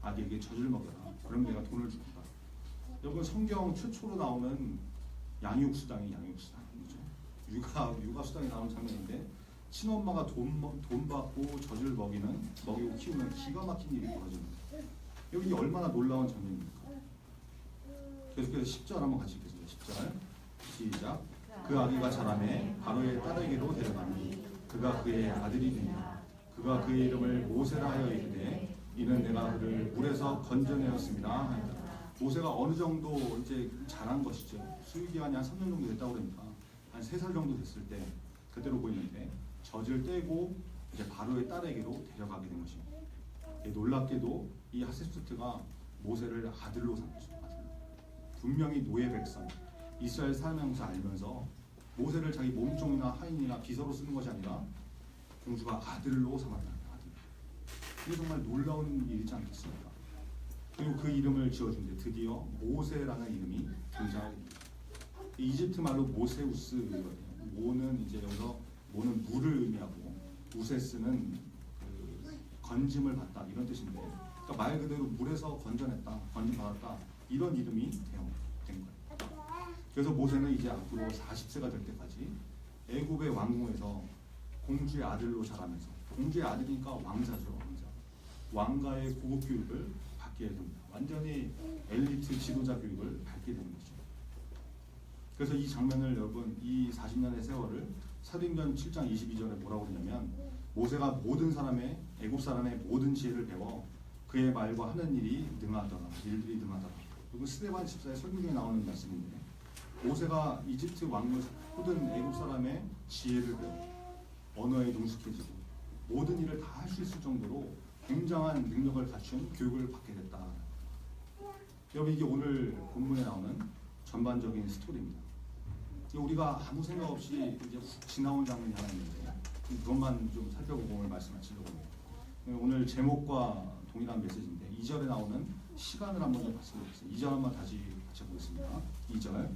아기에게 젖을 먹여라. 그럼 내가 돈을 주겠다. 여러분 성경 최초로 나오는 양육수당이 양육수당. 육아 수당이 나오는 장면인데 친엄마가 돈 받고 젖을 먹이고 키우는 기가 막힌 일이 벌어지는 거예요. 여기 얼마나 놀라운 장면입니까? 계속해서 10절 한번 같이 읽겠습니다. 10절 시작. 그 아기가 자라매 바로의 딸에게로 데려가니 그가 그의 아들이 되니 그가 그의 이름을 모세라 하여 이르되 이는 내가 그를 물에서 건져내었습니다 하니라. 모세가 어느 정도 이제 자란 것이죠. 수유기간이 한 3년 정도 됐다고 그러니까 한 3살 정도 됐을 때 그대로 보이는데 젖을 떼고 이제 바로의 딸에게로 데려가게 된 것입니다. 놀랍게도 이 하셉스트가 모세를 아들로 삼은 거죠. 아들로. 분명히 노예 백성 이스라엘 살면서 알면서 모세를 자기 몸종이나 하인이나 비서로 쓰는 것이 아니라 공주가 아들로 삼았다는 거예요. 아들. 이게 정말 놀라운 일이지 않겠습니까? 그리고 그 이름을 지어준데 드디어 모세라는 이름이 등장하게 됩니다. 이집트 말로 모세우스거든요. 모는 이제 여기서 모는 물을 의미하고 우세스는 그 건짐을 받다 이런 뜻인데, 그러니까 말 그대로 물에서 건져냈다, 건짐받았다 이런 이름이 된 거예요. 그래서 모세는 이제 앞으로 40세가 될 때까지 애굽의 왕궁에서 공주의 아들로 자라면서, 공주의 아들이니까 왕자죠, 왕자. 왕가의 고급 교육을 받게 됩니다. 완전히 엘리트 지도자 교육을 받게 되는 거죠. 그래서 이 장면을 여러분, 이 40년의 세월을 사도행전 7장 22절에 뭐라고 그러냐면, 모세가 모든 사람의 애굽 사람의 모든 지혜를 배워 그의 말과 하는 일들이 능하더라. 그리고 스데반 집사의 설교 중에 나오는 말씀인데, 모세가 이집트 왕국 모든 애굽 사람의 지혜를 배워 언어에 능숙해지고 모든 일을 다 할 수 있을 정도로 굉장한 능력을 갖춘 교육을 받게 됐다. 여러분, 이게 오늘 본문에 나오는 전반적인 스토리입니다. 우리가 아무 생각 없이 이제 훅 지나온 장면이 하나 있는데 그것만 좀 살펴보고 오늘 말씀하시려고 해요. 오늘 제목과 동일한 메시지인데 2절에 나오는 시간을 한번 좀 봤으면 좋겠어요. 2절 한번 다시 같이 보겠습니다. 2절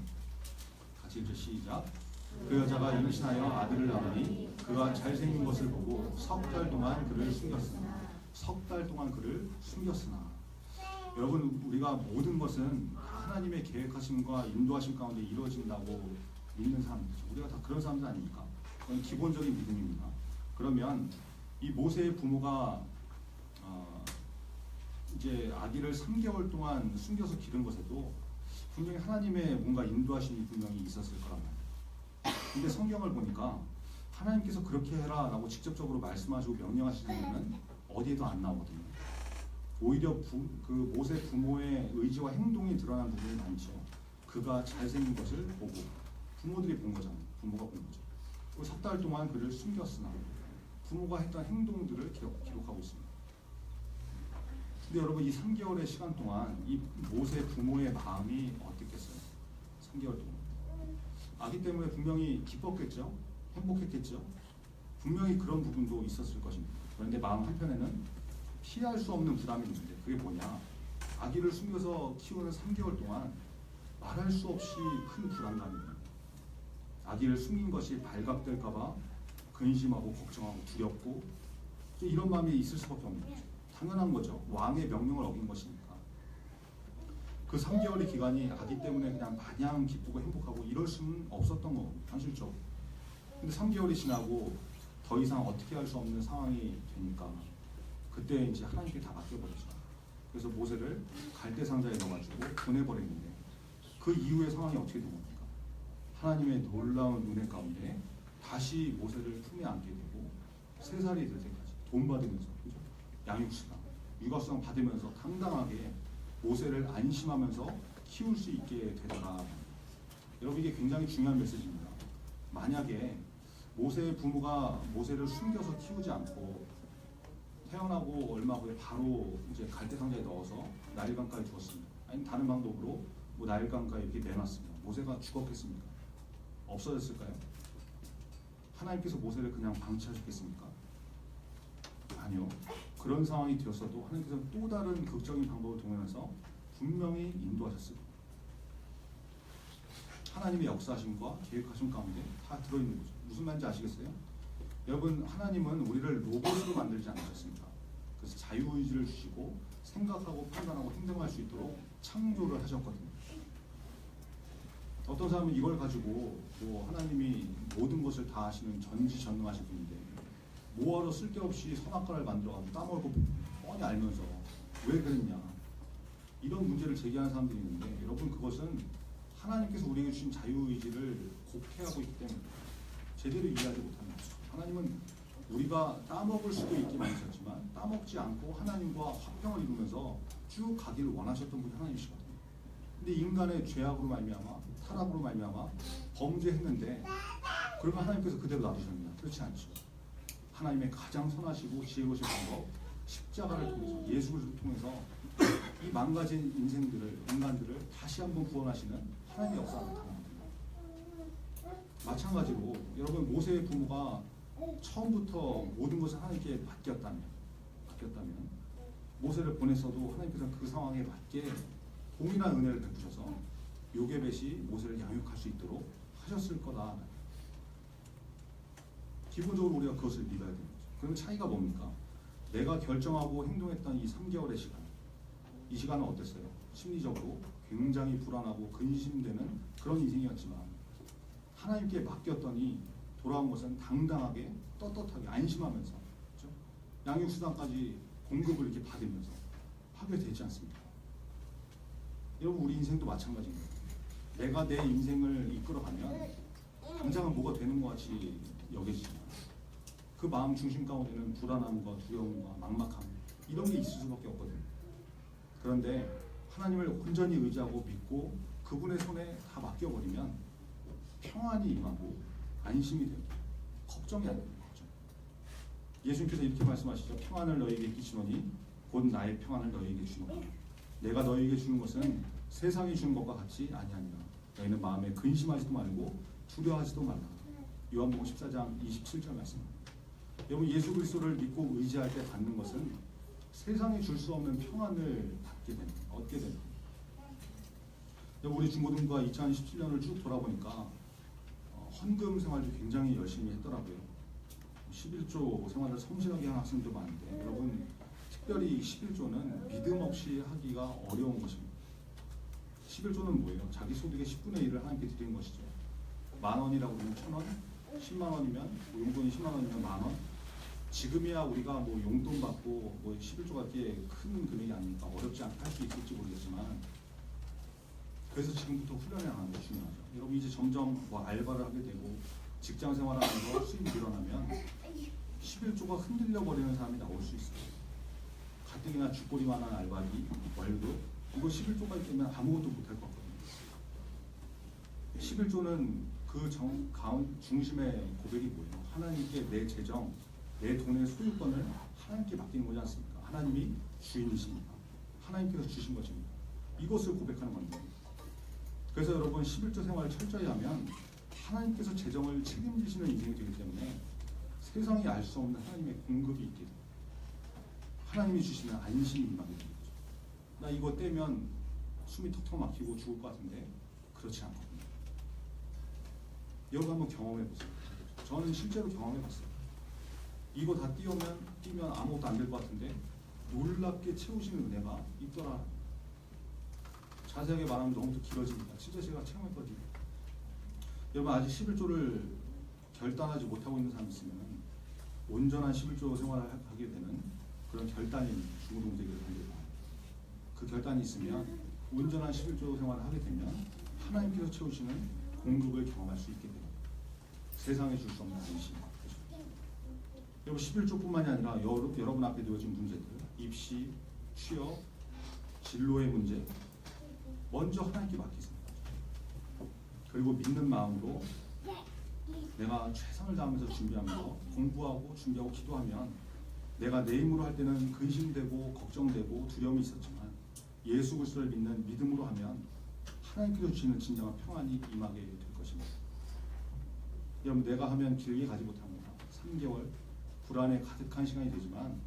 같이 읽죠. 시작. 그 여자가 임신하여 아들을 낳으니 그가 잘생긴 것을 보고 석 달 동안 그를 숨겼으나 여러분, 우리가 모든 것은 하나님의 계획하심과 인도하심 가운데 이루어진다고 믿는 사람들이죠. 우리가 다 그런 사람들 아닙니까? 그건 기본적인 믿음입니다. 그러면 이 모세의 부모가 이제 아기를 3개월 동안 숨겨서 기른 것에도 분명히 하나님의 뭔가 인도하심이 분명히 있었을 거란 말이에요. 근데 성경을 보니까 하나님께서 그렇게 해라 라고 직접적으로 말씀하시고 명령하시는 것은 어디에도 안 나오거든요. 오히려 그 모세 부모의 의지와 행동이 드러난 부분이 많죠. 그가 잘생긴 것을 보고 부모들이 본 거잖아요. 부모가 본 거죠. 그리고 석 달 동안 그를 숨겼으나 부모가 했던 행동들을 기록하고 있습니다. 근데 여러분, 이 3개월의 시간 동안 이 모세 부모의 마음이 어땠겠어요? 3개월 동안 아기 때문에 분명히 기뻤겠죠? 행복했겠죠? 분명히 그런 부분도 있었을 것입니다. 그런데 마음 한편에는 피할 수 없는 부담이 있는데, 그게 뭐냐? 아기를 숨겨서 키우는 3개월 동안 말할 수 없이 큰 불안감이에요. 아기를 숨긴 것이 발각될까봐 근심하고 걱정하고 두렵고 이런 마음이 있을 수밖에 없는 거죠. 당연한 거죠. 왕의 명령을 어긴 것이니까. 그 3개월의 기간이 아기 때문에 그냥 마냥 기쁘고 행복하고 이럴 수는 없었던 거고, 현실적으로. 근데 3개월이 지나고 더 이상 어떻게 할 수 없는 상황이 되니까 그때 이제 하나님께 다 맡겨버리죠. 그래서 모세를 갈대 상자에 넣어가지고 보내버리는데, 그 이후의 상황이 어떻게 된 겁니까? 하나님의 놀라운 은혜 가운데 다시 모세를 품에 안게 되고 3살이 될 때까지 돈 받으면서, 그죠? 양육수당, 육아수당 받으면서 당당하게 모세를 안심하면서 키울 수 있게 되더라. 여러분, 이게 굉장히 중요한 메시지입니다. 만약에 모세의 부모가 모세를 숨겨서 키우지 않고 태어나고 얼마 후에 바로 이제 갈대상자에 넣어서 나일강가에 두었습니다. 아니면 다른 방법으로 뭐 나일강가에 이렇게 내놨습니다. 모세가 죽었겠습니까? 없어졌을까요? 하나님께서 모세를 그냥 방치하셨겠습니까? 아니요. 그런 상황이 되었어도 하나님께서는 또 다른 극적인 방법을 동원해서 분명히 인도하셨습니다. 하나님의 역사하심과 계획하심 가운데 다 들어있는 거죠. 무슨 말인지 아시겠어요? 여러분, 하나님은 우리를 로봇으로 만들지 않으셨습니다. 그래서 자유의지를 주시고 생각하고 판단하고 행동할 수 있도록 창조를 하셨거든요. 어떤 사람은 이걸 가지고 뭐 하나님이 모든 것을 다 하시는 전지전능하신 분인데 뭐하러 쓸데없이 선악과를 만들어가지고 따먹을 거 뻔히 알면서 왜 그랬냐, 이런 문제를 제기하는 사람들이 있는데, 여러분, 그것은 하나님께서 우리에게 주신 자유의지를 곡해하고 있기 때문에 제대로 이해하지 못하는 거죠. 하나님은 우리가 따먹을 수도 있게 만드셨지만 따먹지 않고 하나님과 화평을 이루면서 쭉 가기를 원하셨던 분이 하나님이시거든요. 근데 인간의 죄악으로 말미암아, 타락으로 말미암아 범죄했는데 그러면 하나님께서 그대로 놔두셨냐? 그렇지 않죠. 하나님의 가장 선하시고 지혜로우신 방법, 십자가를 통해서, 예수 그리스도를 통해서 이 망가진 인간들을 다시 한번 구원하시는 하나님의 역사가 나타납니다. 마찬가지로 여러분, 모세의 부모가 처음부터 모든 것을 하나님께 맡겼다면 모세를 보냈어도 하나님께서 그 상황에 맞게 동일한 은혜를 베푸셔서 요게벳이 모세를 양육할 수 있도록 하셨을 거다. 기본적으로 우리가 그것을 믿어야 되는 거죠. 그러면 차이가 뭡니까? 내가 결정하고 행동했던 이 3개월의 시간, 이 시간은 어땠어요? 심리적으로 굉장히 불안하고 근심되는 그런 인생이었지만 하나님께 맡겼더니 돌아온 것은 당당하게 떳떳하게 안심하면서, 그렇죠? 양육수당까지 공급을 이렇게 받으면서 하게 되지 않습니까? 여러분, 우리 인생도 마찬가지입니다. 내가 내 인생을 이끌어가면 당장은 뭐가 되는 것 같이 여겨지지만 그 마음 중심 가운데는 불안함과 두려움과 막막함, 이런 게 있을 수밖에 없거든요. 그런데 하나님을 온전히 의지하고 믿고 그분의 손에 다 맡겨버리면 평안이 임하고 안심이 됩니다. 걱정이 안 됩니다. 걱정. 예수님께서 이렇게 말씀하시죠. 평안을 너희에게 끼치노니 곧 나의 평안을 너희에게 주노라. 내가 너희에게 주는 것은 세상이 주는 것과 같이 아니하니라. 너희는 마음에 근심하지도 말고 두려워하지도 말라. 요한복음 14장 27절 말씀입니다. 여러분, 예수 그리스도를 믿고 의지할 때 받는 것은 세상이 줄 수 없는 평안을 얻게 됩니다. 우리 중고등부가 2017년을 쭉 돌아보니까 헌금 생활도 굉장히 열심히 했더라고요. 11조 생활을 성실하게 한 학생도 많은데, 여러분, 특별히 11조는 믿음 없이 하기가 어려운 것입니다. 11조는 뭐예요? 자기 소득의 10분의 1을 하나님께 드리는 것이죠. 10,000원이라고 하면 1,000원, 10만 원이면 용돈이 10만 원이면 10,000원. 지금이야 우리가 뭐 용돈 받고 뭐 11조가 꽤 큰 금액이 아니니까 어렵지 않게 할 수 있을지 모르겠지만, 그래서 지금부터 훈련해 나가는 게 중요하죠. 여러분, 이제 점점 뭐 알바를 하게 되고 직장 생활하면서 수입이 늘어나면 11조가 흔들려 버리는 사람이 나올 수 있어요. 가뜩이나 쥐꼬리만한 알바비, 월급, 이거 11조가 있다면 아무것도 못할 것 같거든요. 11조는 그 중심의 고백이 뭐예요? 하나님께 내 재정, 내 돈의 소유권을 하나님께 맡기는 거지 않습니까? 하나님이 주인이십니다. 하나님께서 주신 것입니다. 이것을 고백하는 건데, 그래서 여러분, 11조 생활을 철저히 하면 하나님께서 재정을 책임지시는 인생이 되기 때문에 세상이 알 수 없는 하나님의 공급이 있게 됩니다. 하나님이 주시는 안심이 임하게 되는 거죠. 나 이거 떼면 숨이 턱턱 막히고 죽을 것 같은데 그렇지 않거든요. 여러분, 한번 경험해 보세요. 저는 실제로 경험해 봤어요. 이거 다 뛰면 아무것도 안 될 것 같은데 놀랍게 채우시는 은혜가 있더라. 자세하게 말하면 너무 길어집니다. 진짜 제가 체험했거든요. 여러분, 아직 11조를 결단하지 못하고 있는 사람 있으면 온전한 11조 생활을 하게 되는 그런 결단이 중고등부에게 됩니다. 그 결단이 있으면 온전한 11조 생활을 하게 되면 하나님께서 채우시는 공급을 경험할 수 있게 됩니다. 세상에 줄 수 없는 안심. 여러분 11조뿐만이 아니라 여러분 앞에 놓여진 문제들, 입시, 취업, 진로의 문제 먼저 하나님께 맡기세요. 그리고 믿는 마음으로 내가 최선을 다하면서 준비하면서 공부하고 준비하고 기도하면 내가 내 힘으로 할 때는 근심되고 걱정되고 두려움이 있었지만 예수 그리스도를 믿는 믿음으로 하면 하나님께서 주시는 진정한 평안이 임하게 될 것입니다. 여러분 내가 하면 길게 가지 못합니다. 3개월 불안에 가득한 시간이 되지만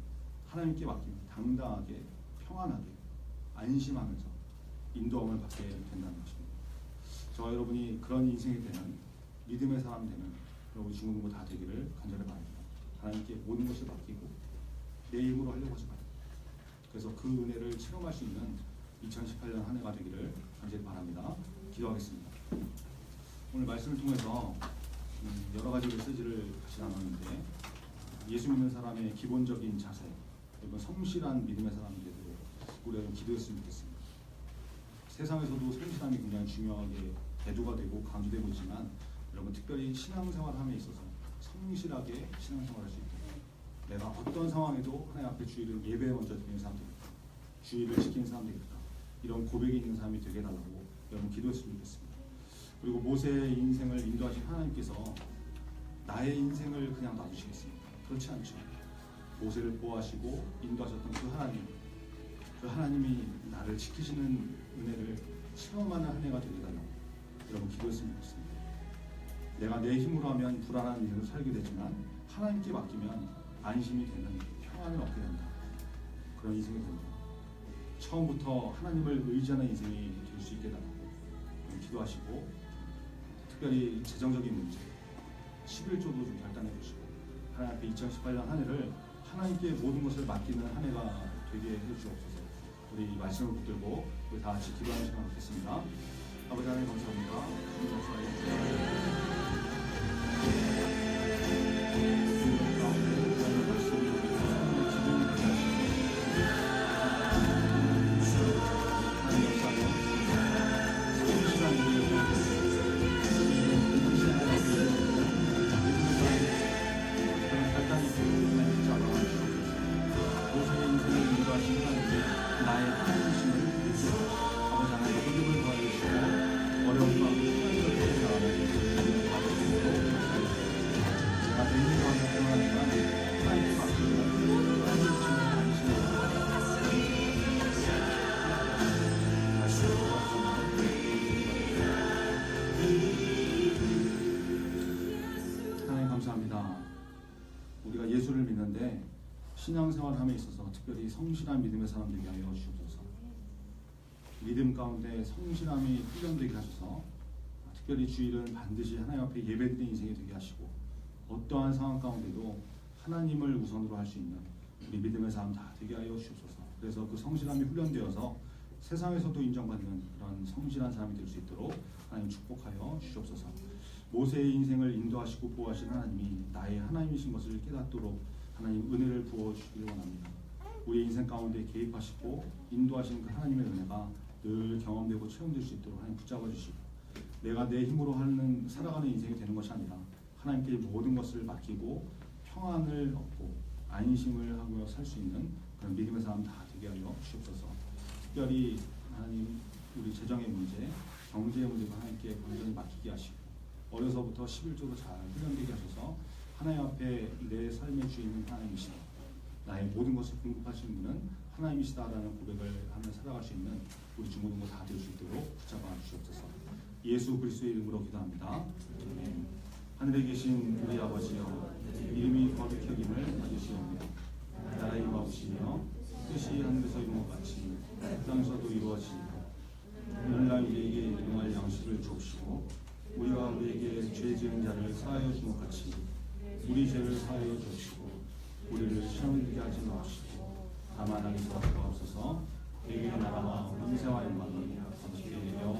하나님께 맡기면 당당하게 평안하게 안심하면서 인도함을 받게 된다는 것입니다. 저와 여러분이 그런 인생이 되는 믿음의 사람 되는 여러분 중고등부 다 되기를 간절히 바랍니다. 하나님께 모든 것을 맡기고 내 힘으로 하려고 하지 말아요. 그래서 그 은혜를 체험할 수 있는 2018년 한 해가 되기를 간절히 바랍니다. 기도하겠습니다. 오늘 말씀을 통해서 여러 가지 메시지를 같이 나눴는데 예수 믿는 사람의 기본적인 자세, 여러분 성실한 믿음의 사람이 되도록 우리가 좀 기도했으면 좋겠습니다. 세상에서도 성실함이 굉장히 중요하게 대두가 되고 강조되고 있지만 여러분 특별히 신앙생활함에 있어서 성실하게 신앙생활할 수 있도록 내가 어떤 상황에도 하나님 앞에 주의를 예배에 먼저 드리는 사람 되겠다, 주의를 지키는 사람 되겠다, 이런 고백이 있는 사람이 되게 해달라고 여러분 기도했으면 좋겠습니다. 그리고 모세의 인생을 인도하신 하나님께서 나의 인생을 그냥 놔두시겠습니까? 그렇지 않죠. 모세를 보호하시고 인도하셨던 그 하나님이 나를 지키시는 은혜를 체험하는 한 해가 되게 해달라고 여러분 기도했으면 좋겠습니다. 내가 내 힘으로 하면 불안한 인생을 살게 되지만 하나님께 맡기면 안심이 되는 평안을 얻게 된다. 그런 인생이 됩니다. 처음부터 하나님을 의지하는 인생이 될 수 있게 해달라고 기도하시고 특별히 재정적인 문제 11조도 좀 결단해 주시고 하나님 앞에 2018년 한 해를 하나님께 모든 것을 맡기는 한 해가 되게 해주옵소서. 우리 말씀을 붙들고 우리 다 같이 기도하는 시간 갖겠습니다. 아버지 하나님 나의 하나님이심을 믿으시고 아버지 하나님 믿음을 더해주시고 어려운 마음 하나님을 통해서 내가 내 힘으로 하는 평안이지만 하나님께 맡기고 하나님 주시는 안심을 하나님 감사합니다. 우리가 예수를 믿는데 신앙생활함에 있어서 특별히 성실한 믿음의 사람 되게 하여 주옵소서. 믿음 가운데 성실함이 훈련되게 하셔서 특별히 주일은 반드시 하나님 앞에 예배드리는 인생이 되게 하시고 어떠한 상황 가운데도 하나님을 우선으로 할 수 있는 우리 믿음의 사람 다 되게 하여 주옵소서. 그래서 그 성실함이 훈련되어서 세상에서도 인정받는 그런 성실한 사람이 될 수 있도록 하나님 축복하여 주옵소서. 모세의 인생을 인도하시고 보호하시는 하나님이 나의 하나님이신 것을 깨닫도록 하나님 은혜를 부어주시길 원합니다. 우리의 인생 가운데 개입하시고 인도하시는 그 하나님의 은혜가 늘 경험되고 체험될 수 있도록 하나님 붙잡아 주시고 내가 내 힘으로 살아가는 인생이 되는 것이 아니라 하나님께 모든 것을 맡기고 평안을 얻고 안심을 하며 살 수 있는 그런 믿음의 사람 다 되게 하여 주옵소서. 특별히 하나님 우리 재정의 문제, 경제의 문제가 하나님께 완전히 맡기게 하시고 어려서부터 11조로 잘 훈련되게 하셔서 하나님 앞에 내 삶의 주인은 하나님이시다. 나의 모든 것을 공급하시는 분은 하나님이시다라는 고백을 하며 살아갈 수 있는 우리 중고등부 다 될 수 있도록 붙잡아 주옵소서. 예수 그리스도의 이름으로 기도합니다. 아멘. 하늘에 계신 우리 아버지여, 이름이 거룩히 여김을 받으시오며 나라의 임하옵시며 뜻이 하늘에서 이룬 것 같이 땅에서도 이루어지리라. 오늘날 우리에게 일용할 양식을 주옵시고 우리가 우리에게 죄 지은 자를 사하여 준 것 같이 우리 죄를 사하여 주시고 우리를 시험에 들게 하지 마시고 다만 하기서 하옵소서. 내게 나라와 은혜와 영광이 아버지께 영원히